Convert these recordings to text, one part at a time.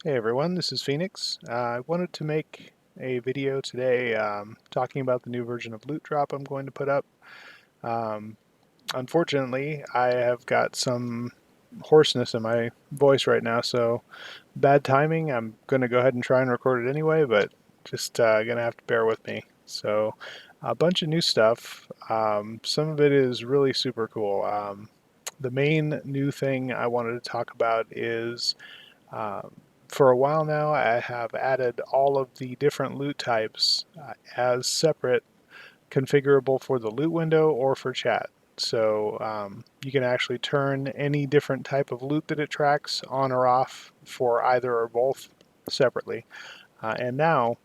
Hey everyone, this is Phoenix. I wanted to make a video today talking about the new version of LootDrop I'm going to put up. Um, Unfortunately, I have got some hoarseness in my voice right now, so bad timing. I'm going to go ahead and try and record it anyway, but just going to have to bear with me. So, a bunch of new stuff. Some of it is really super cool. The main new thing I wanted to talk about is um, for a while now, I have added all of the different loot types as separate, configurable for the loot window or for chat. So you can actually turn any different type of loot that it tracks on or off for either or both separately. And now,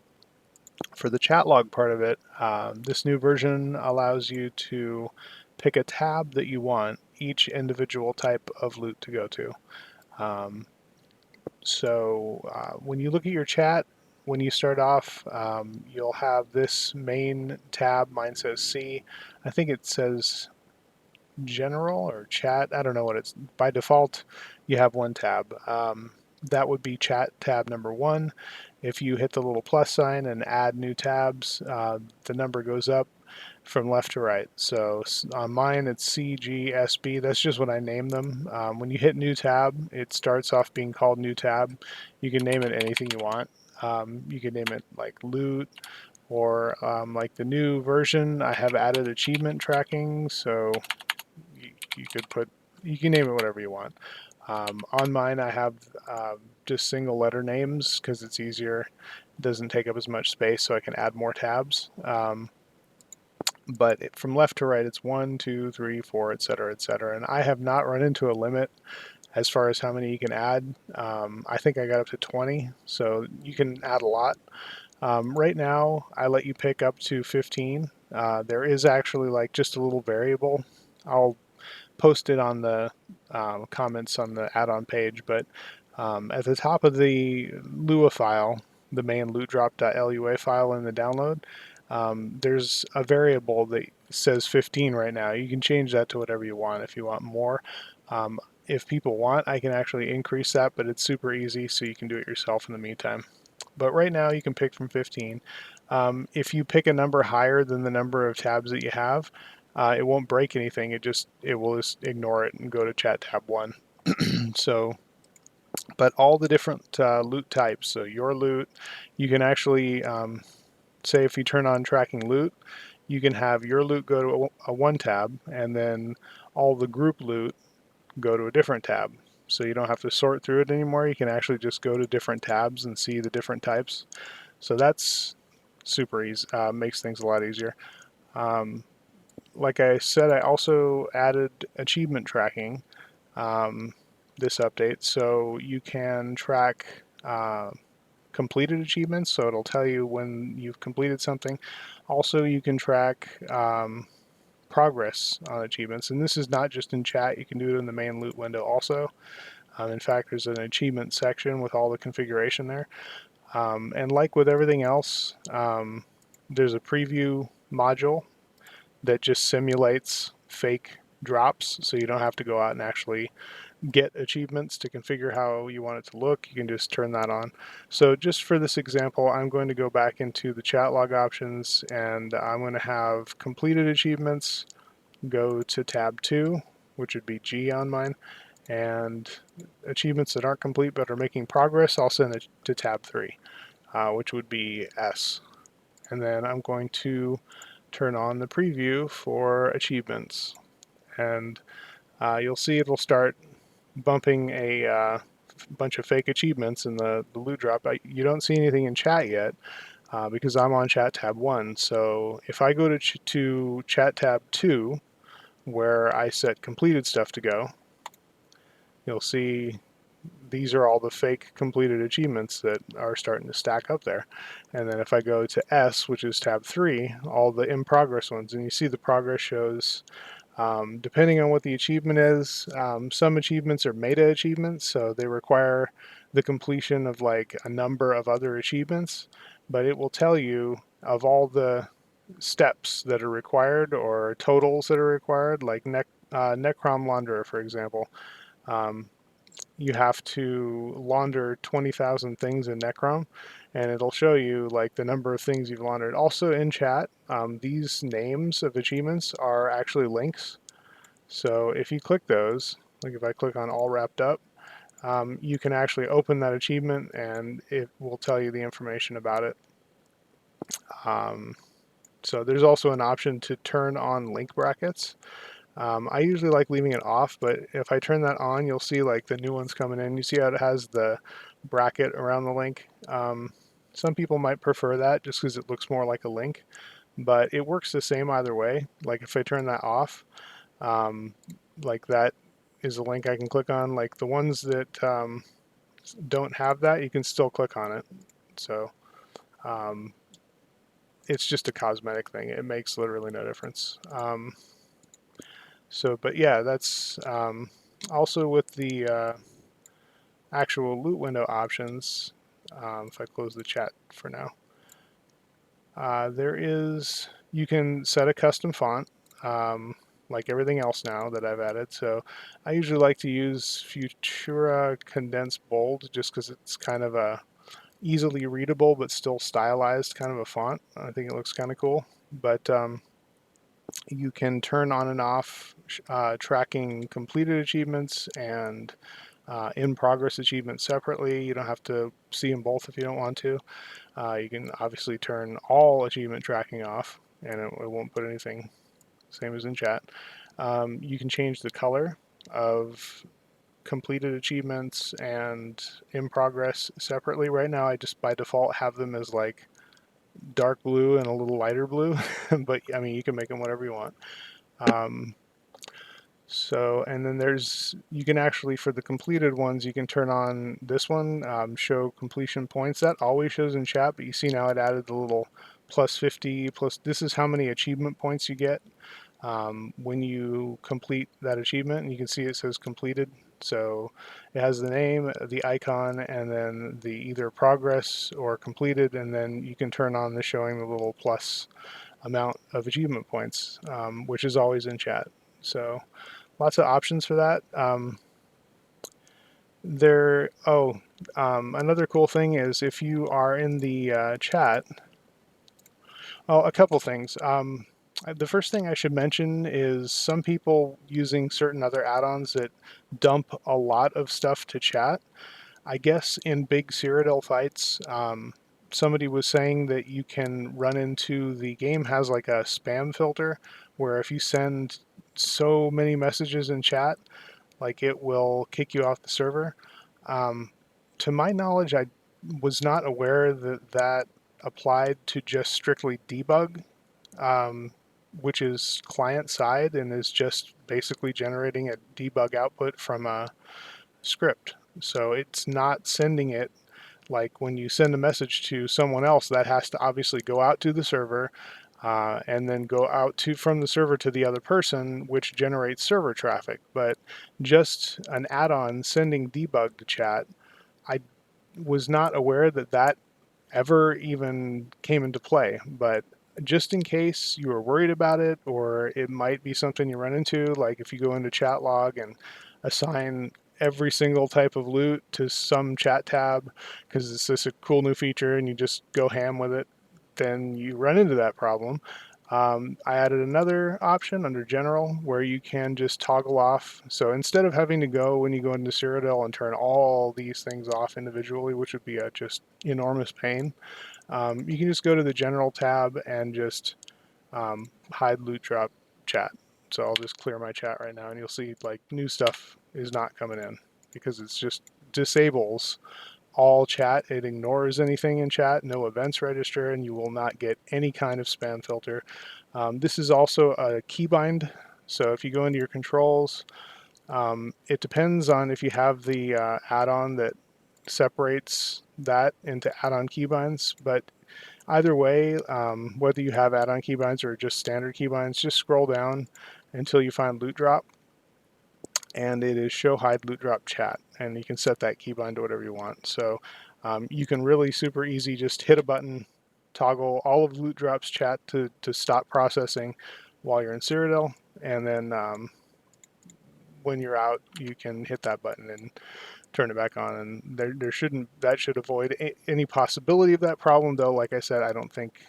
for the chat log part of it, this new version allows you to pick a tab that you want each individual type of loot to go to. Um, when you look at your chat, when you start off, you'll have this main tab. Mine says C. I think it says general or chat. I don't know what it's by default. You have one tab. That would be chat tab number one. If you hit the little plus sign and add new tabs, the number goes up from left to right. So on mine, it's C, G, S, B. That's just what I name them. When you hit new tab, it starts off being called new tab. You can name it anything you want. You can name it like loot or like the new version. I have added achievement tracking, so you could put, you can name it whatever you want. On mine, I have just single letter names because it's easier. It doesn't take up as much space, so I can add more tabs. But from left to right, it's 1, 2, 3, 4, etc., etc. And I have not run into a limit as far as how many you can add. I think I got up to 20, so you can add a lot. Right now, I let you pick up to 15. There is actually like just a little variable. I'll post it on the comments on the add-on page, but at the top of the Lua file, the main lootdrop.lua file in the download, there's a variable that says 15 right now. You can change that to whatever you want if you want more. Um, if people want, I can actually increase that, but it's super easy, so you can do it yourself in the meantime. But right now, you can pick from 15. If you pick a number higher than the number of tabs that you have, it won't break anything. It will just ignore it and go to chat tab one. So, but all the different loot types. So your loot, you can actually say if you turn on tracking loot, you can have your loot go to a one tab, and then all the group loot go to a different tab. So you don't have to sort through it anymore. You can actually just go to different tabs and see the different types. So that's super easy. Makes things a lot easier. Um, like I said, I also added achievement tracking um, this update, so you can track completed achievements. So it'll tell you when you've completed something. Also, you can track progress on achievements, and this is not just in chat. You can do it in the main loot window also. In fact, there's an achievement section with all the configuration there. And like with everything else, there's a preview module that just simulates fake drops, so you don't have to go out and actually get achievements to configure how you want it to look. You can just turn that on. So just for this example, I'm going to go back into the chat log options, and I'm going to have completed achievements go to tab 2, which would be G on mine, and achievements that aren't complete but are making progress, I'll send it to tab 3, which would be S. And then I'm going to turn on the preview for achievements, and you'll see it'll start bumping a bunch of fake achievements in the loot drop. You don't see anything in chat yet because I'm on chat tab 1. So if I go to chat tab 2, where I set completed stuff to go, you'll see these are all the fake completed achievements that are starting to stack up there. And then if I go to S, which is tab 3, all the in progress ones, and you see the progress shows depending on what the achievement is. Some achievements are meta achievements, so they require the completion of like a number of other achievements, but it will tell you of all the steps that are required or totals that are required, like Necrom Launderer, for example. Um, you have to launder 20,000 things in Necrom, and it'll show you like the number of things you've laundered. Also in chat, these names of achievements are actually links. So if you click those, like if I click on all wrapped up, you can actually open that achievement and it will tell you the information about it. So there's also an option to turn on link brackets. I usually like leaving it off, but if I turn that on, you'll see like the new ones coming in. You see how it has the bracket around the link. Some people might prefer that just because it looks more like a link, but it works the same either way. Like if I turn that off, um, like that is a link I can click on. Like the ones that don't have that, you can still click on it. So um, it's just a cosmetic thing. It makes literally no difference. But yeah, that's also with the actual loot window options. If I close the chat for now, you can set a custom font, like everything else now that I've added. So I usually like to use Futura Condensed Bold just because it's kind of a easily readable but still stylized kind of a font. I think it looks kind of cool. But you can turn on and off tracking completed achievements and in progress achievements separately. You don't have to see them both if you don't want to. You can obviously turn all achievement tracking off and it won't put anything, same as in chat. You can change the color of completed achievements and in progress separately. Right now I just by default have them as like dark blue and a little lighter blue, but I mean you can make them whatever you want. And then you can actually, for the completed ones, you can turn on this one, show completion points. That always shows in chat, but you see now it added the little plus 50, plus this is how many achievement points you get when you complete that achievement. And you can see it says completed. So it has the name, the icon, and then the either progress or completed, and then you can turn on the showing the little plus amount of achievement points, which is always in chat. So lots of options for that. Another cool thing is if you are in the chat. Oh, a couple things. The first thing I should mention is some people using certain other add-ons that dump a lot of stuff to chat. I guess in big Cyrodiil fights, somebody was saying that you can run into the game has like a spam filter where if you send so many messages in chat, like it will kick you off the server. Um, to my knowledge, I was not aware that that applied to just strictly debug, um, which is client side and is just basically generating a debug output from a script. So it's not sending it like when you send a message to someone else, that has to obviously go out to the server and then go out to from the server to the other person, which generates server traffic. But just an add-on sending debug to chat, I was not aware that that ever even came into play. But just in case you were worried about it, or it might be something you run into, like if you go into chat log and assign every single type of loot to some chat tab because it's just a cool new feature and you just go ham with it, then you run into that problem. I added another option under general where you can just toggle off. So instead of having to go when you go into Cyrodiil and turn all these things off individually, which would be a just enormous pain, you can just go to the general tab and just hide LootDrop chat. So I'll just clear my chat right now and you'll see like new stuff is not coming in because it's just disables all chat. It ignores anything in chat, no events register, and you will not get any kind of spam filter. This is also a keybind. So if you go into your controls, it depends on if you have the add-on that separates that into add-on keybinds. But either way, whether you have add-on keybinds or just standard keybinds, just scroll down until you find LootDrop, and it is show hide LootDrop chat, and you can set that keybind to whatever you want. So you can really super easy just hit a button, toggle all of LootDrop's chat to stop processing while you're in Cyrodiil, and then when you're out, you can hit that button and turn it back on, and there shouldn't that should avoid any possibility of that problem. Though, like I said, I don't think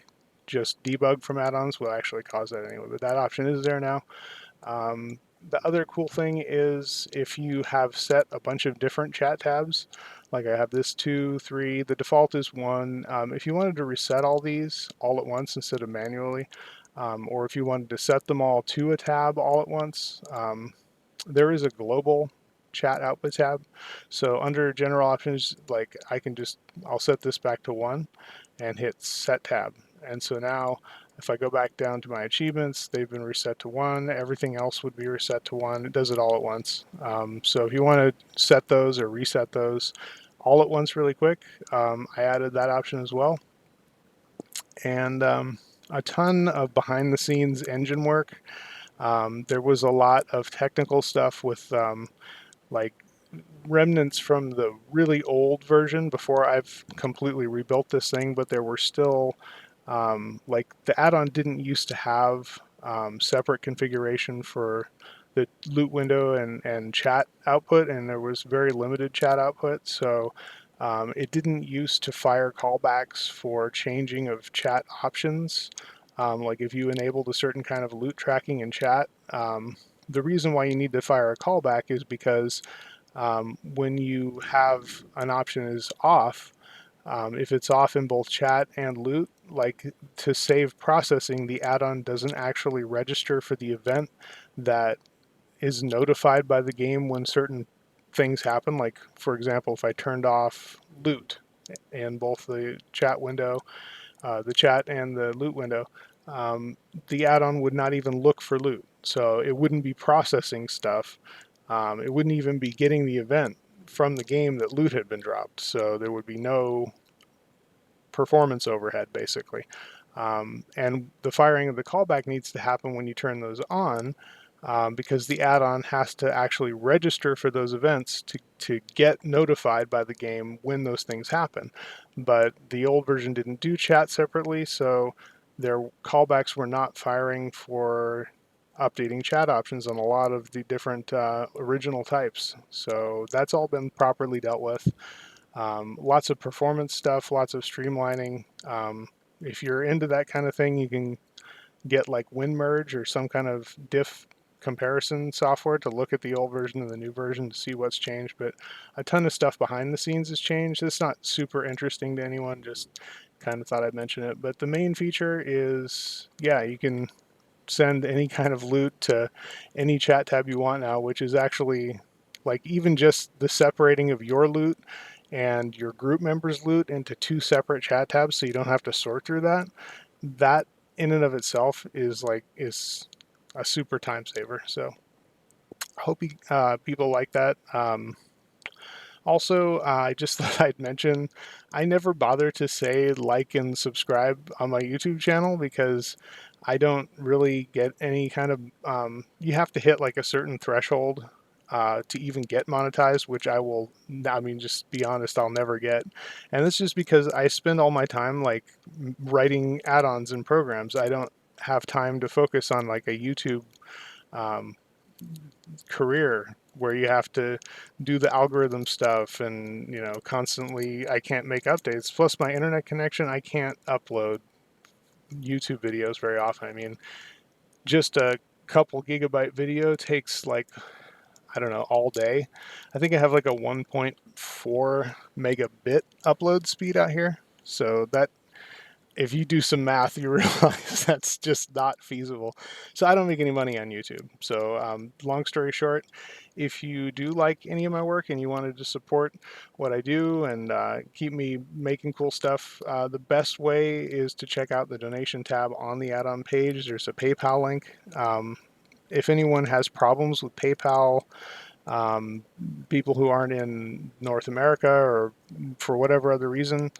just debug from add-ons will actually cause that anyway. But that option is there now. The other cool thing is if you have set a bunch of different chat tabs, like I have this 2, 3, the default is 1. If you wanted to reset all these all at once instead of manually, or if you wanted to set them all to a tab all at once, there is a global chat output tab. So under general options, like I'll set this back to 1 and hit set tab. And so now if I go back down to my achievements, they've been reset to 1. Everything else would be reset to 1. It does it all at once. So if you want to set those or reset those all at once really quick, I added that option as well. And a ton of behind the scenes engine work. There was a lot of technical stuff with like remnants from the really old version before I've completely rebuilt this thing, but there were still like the add-on didn't used to have separate configuration for the loot window and chat output, and there was very limited chat output. So it didn't used to fire callbacks for changing of chat options. Like if you enabled a certain kind of loot tracking in chat, the reason why you need to fire a callback is because when you have an option is off, if it's off in both chat and loot, like to save processing, the add-on doesn't actually register for the event that is notified by the game when certain things happen. Like, for example, if I turned off loot in both the chat window, the chat and the loot window, um, the add-on would not even look for loot. So it wouldn't be processing stuff. It wouldn't even be getting the event from the game that loot had been dropped. So there would be no performance overhead, basically. And the firing of the callback needs to happen when you turn those on, because the add-on has to actually register for those events to get notified by the game when those things happen. But the old version didn't do chat separately, so their callbacks were not firing for updating chat options on a lot of the different original types. So that's all been properly dealt with. Lots of performance stuff, lots of streamlining. If you're into that kind of thing, you can get like WinMerge or some kind of diff comparison software to look at the old version and the new version to see what's changed. But a ton of stuff behind the scenes has changed. It's not super interesting to anyone, just kind of thought I'd mention it. But the main feature is, yeah, you can send any kind of loot to any chat tab you want now, which is actually like even just the separating of your loot and your group members' loot into two separate chat tabs so you don't have to sort through that. That in and of itself is a super time saver. So I hope people like that. Also, I just thought I'd mention I never bother to say like and subscribe on my YouTube channel because I don't really get any kind of. You have to hit like a certain threshold to even get monetized, which I will. I mean, just be honest, I'll never get. And it's just because I spend all my time like writing add-ons and programs. I don't have time to focus on like a YouTube um, career where you have to do the algorithm stuff and constantly I can't make updates. Plus my internet connection, I can't upload YouTube videos very often. I mean, just a couple gigabyte video takes like, I don't know, all day. I think I have like a 1.4 megabit upload speed out here, so that if you do some math, you realize that's just not feasible. So I don't make any money on YouTube. So long story short, if you do like any of my work and you wanted to support what I do and keep me making cool stuff, the best way is to check out the donation tab on the add-on page. There's a PayPal link. If anyone has problems with PayPal, um, people who aren't in North America or for whatever other reason,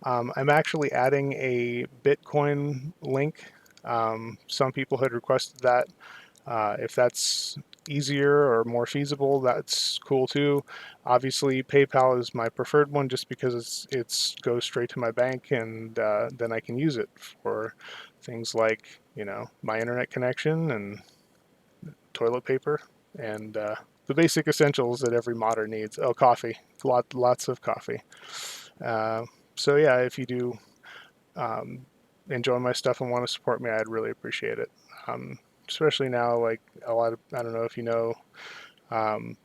I'm actually adding a Bitcoin link. Some people had requested that. If that's easier or more feasible, that's cool too. Obviously, PayPal is my preferred one just because it's goes straight to my bank, and then I can use it for things like my internet connection and toilet paper and the basic essentials that every modder needs. Oh, coffee, lots of coffee. Uh, so yeah, if you do um, enjoy my stuff and want to support me, I'd really appreciate it. Especially now, like a lot of, I don't know if you know, um,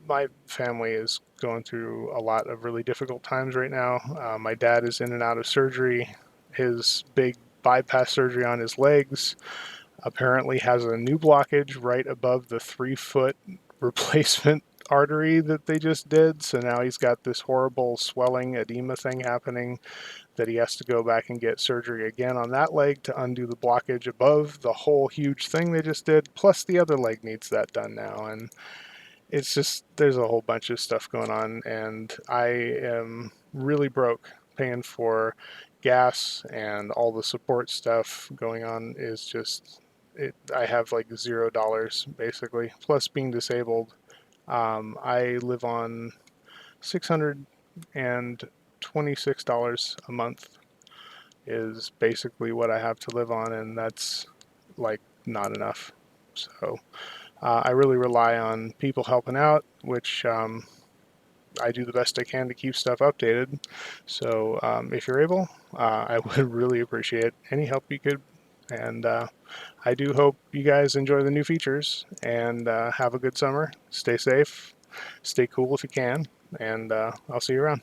my family is going through a lot of really difficult times right now. My dad is in and out of surgery. His big bypass surgery on his legs apparently has a new blockage right above the 3 foot replacement artery that they just did. So now he's got this horrible swelling edema thing happening that he has to go back and get surgery again on that leg to undo the blockage above the whole huge thing they just did. Plus the other leg needs that done now. And it's just, there's a whole bunch of stuff going on, and I am really broke. Paying for gas and all the support stuff going on is just it. I have like $0 basically. Plus being disabled, I live on $626 a month is basically what I have to live on, and that's like not enough. So I really rely on people helping out, which I do the best I can to keep stuff updated. So if you're able, I would really appreciate any help you could. And I do hope you guys enjoy the new features and have a good summer. Stay safe, stay cool if you can, and I'll see you around.